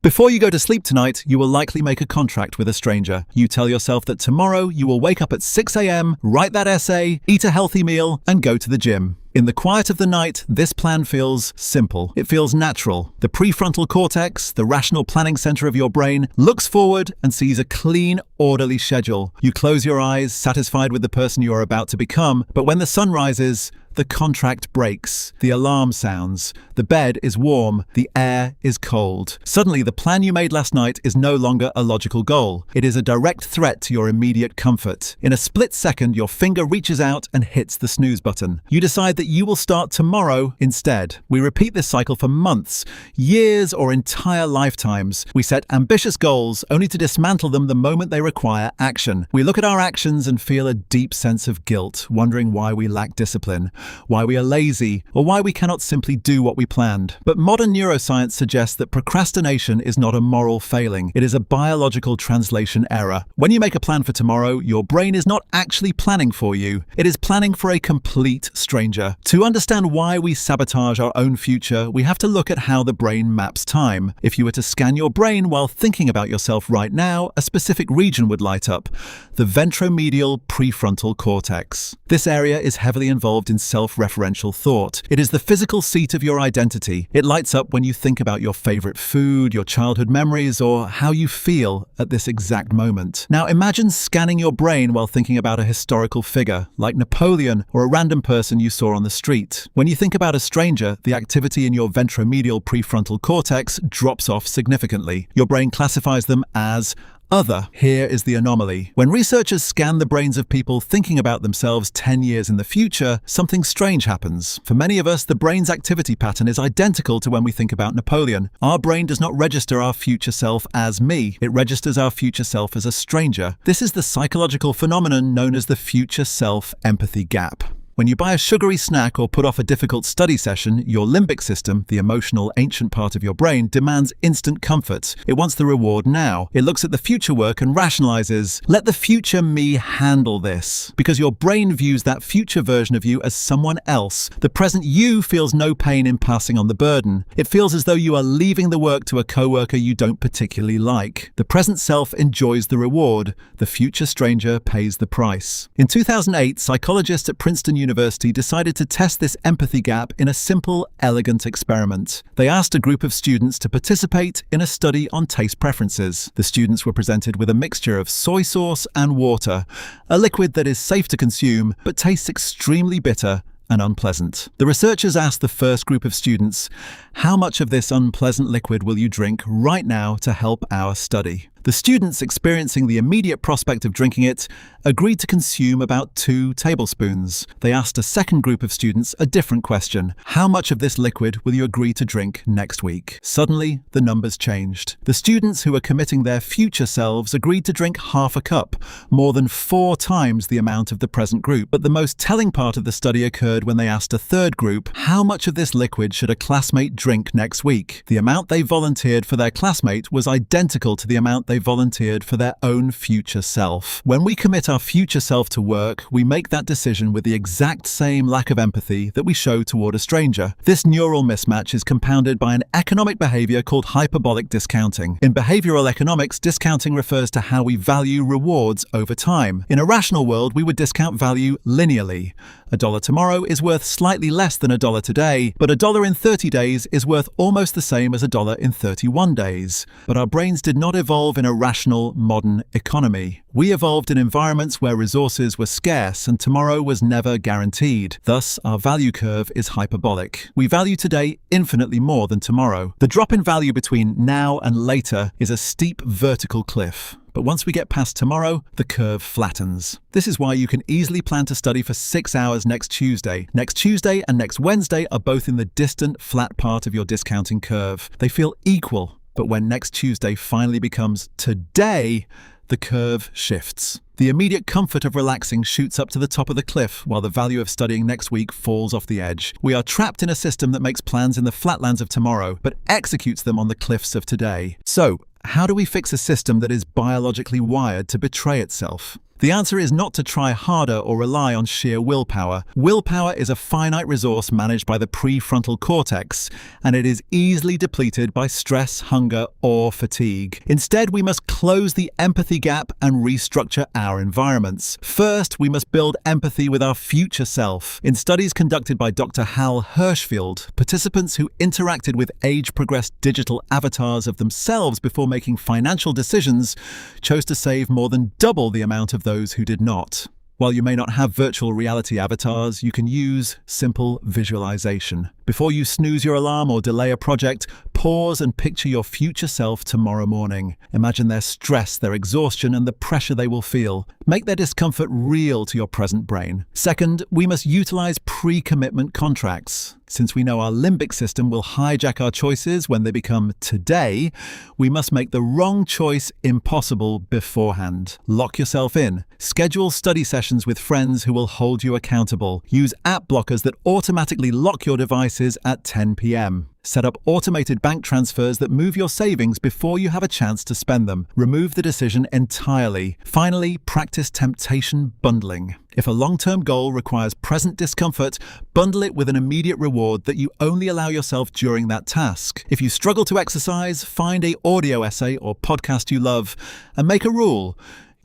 Before you go to sleep tonight, you will likely make a contract with a stranger. You tell yourself that tomorrow you will wake up at 6 a.m., write that essay, eat a healthy meal, and go to the gym. In the quiet of the night, this plan feels simple. It feels natural. The prefrontal cortex, the rational planning center of your brain, looks forward and sees a clean, orderly schedule. You close your eyes, satisfied with the person you are about to become, but when the sun rises, the contract breaks. The alarm sounds. The bed is warm. The air is cold. Suddenly, the plan you made last night is no longer a logical goal. It is a direct threat to your immediate comfort. In a split second, your finger reaches out and hits the snooze button. You decide that you will start tomorrow instead. We repeat this cycle for months, years, or entire lifetimes. We set ambitious goals only to dismantle them the moment they require action. We look at our actions and feel a deep sense of guilt, wondering why we lack discipline, why we are lazy, or why we cannot simply do what we planned. But modern neuroscience suggests that procrastination is not a moral failing. It is a biological translation error. When you make a plan for tomorrow, your brain is not actually planning for you. It is planning for a complete stranger. To understand why we sabotage our own future, we have to look at how the brain maps time. If you were to scan your brain while thinking about yourself right now, a specific region would light up: the ventromedial prefrontal cortex. This area is heavily involved in self-referential thought. It is the physical seat of your identity. It lights up when you think about your favorite food, your childhood memories, or how you feel at this exact moment. Now imagine scanning your brain while thinking about a historical figure, like Napoleon or a random person you saw on the street. When you think about a stranger, the activity in your ventromedial prefrontal cortex drops off significantly. Your brain classifies them as other. Here is the anomaly. When researchers scan the brains of people thinking about themselves 10 years in the future, something strange happens. For many of us, the brain's activity pattern is identical to when we think about Napoleon. Our brain does not register our future self as me. It registers our future self as a stranger. This is the psychological phenomenon known as the future self empathy gap. When you buy a sugary snack or put off a difficult study session, your limbic system, the emotional ancient part of your brain, demands instant comfort. It wants the reward now. It looks at the future work and rationalizes, let the future me handle this. Because your brain views that future version of you as someone else, the present you feels no pain in passing on the burden. It feels as though you are leaving the work to a coworker you don't particularly like. The present self enjoys the reward. The future stranger pays the price. In 2008, psychologists at Princeton University decided to test this empathy gap in a simple, elegant experiment. They asked a group of students to participate in a study on taste preferences. The students were presented with a mixture of soy sauce and water, a liquid that is safe to consume but tastes extremely bitter and unpleasant. The researchers asked the first group of students, how much of this unpleasant liquid will you drink right now to help our study? The students experiencing the immediate prospect of drinking it agreed to consume about 2 tablespoons. They asked a second group of students a different question. How much of this liquid will you agree to drink next week? Suddenly, the numbers changed. The students who were committing their future selves agreed to drink half a cup, more than 4 times the amount of the present group. But the most telling part of the study occurred when they asked a third group, how much of this liquid should a classmate drink next week? The amount they volunteered for their classmate was identical to the amount they volunteered for their own future self. When we commit our future self to work, we make that decision with the exact same lack of empathy that we show toward a stranger. This neural mismatch is compounded by an economic behavior called hyperbolic discounting. In behavioral economics, discounting refers to how we value rewards over time. In a rational world, we would discount value linearly. $1 tomorrow is worth slightly less than $1 today, but $1 in 30 days is worth almost the same as $1 in 31 days. But our brains did not evolve in a rational, modern economy. We evolved in environments where resources were scarce and tomorrow was never guaranteed. Thus, our value curve is hyperbolic. We value today infinitely more than tomorrow. The drop in value between now and later is a steep vertical cliff. But once we get past tomorrow, the curve flattens. This is why you can easily plan to study for 6 hours next Tuesday. Next Tuesday and next Wednesday are both in the distant, flat part of your discounting curve. They feel equal, but when next Tuesday finally becomes today, the curve shifts. The immediate comfort of relaxing shoots up to the top of the cliff, while the value of studying next week falls off the edge. We are trapped in a system that makes plans in the flatlands of tomorrow, but executes them on the cliffs of today. So, how do we fix a system that is biologically wired to betray itself? The answer is not to try harder or rely on sheer willpower. Willpower is a finite resource managed by the prefrontal cortex, and it is easily depleted by stress, hunger, or fatigue. Instead, we must close the empathy gap and restructure our environments. First, we must build empathy with our future self. In studies conducted by Dr. Hal Hershfield, participants who interacted with age-progressed digital avatars of themselves before making financial decisions chose to save more than double the amount of those who did not. While you may not have virtual reality avatars, you can use simple visualization. Before you snooze your alarm or delay a project, pause and picture your future self tomorrow morning. Imagine their stress, their exhaustion, and the pressure they will feel. Make their discomfort real to your present brain. Second, we must utilize pre-commitment contracts. Since we know our limbic system will hijack our choices when they become today, we must make the wrong choice impossible beforehand. Lock yourself in. Schedule study sessions with friends who will hold you accountable. Use app blockers that automatically lock your devices at 10 p.m. Set up automated bank transfers that move your savings before you have a chance to spend them. Remove the decision entirely. Finally, practice temptation bundling. If a long-term goal requires present discomfort, bundle it with an immediate reward that you only allow yourself during that task. If you struggle to exercise, find an audio essay or podcast you love and make a rule.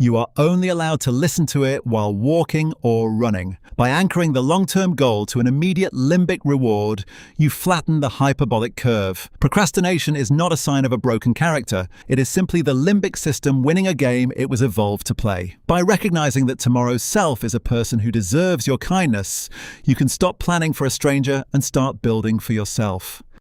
You are only allowed to listen to it while walking or running. By anchoring the long-term goal to an immediate limbic reward, you flatten the hyperbolic curve. Procrastination is not a sign of a broken character. It is simply the limbic system winning a game it was evolved to play. By recognizing that tomorrow's self is a person who deserves your kindness, you can stop planning for a stranger and start building for yourself.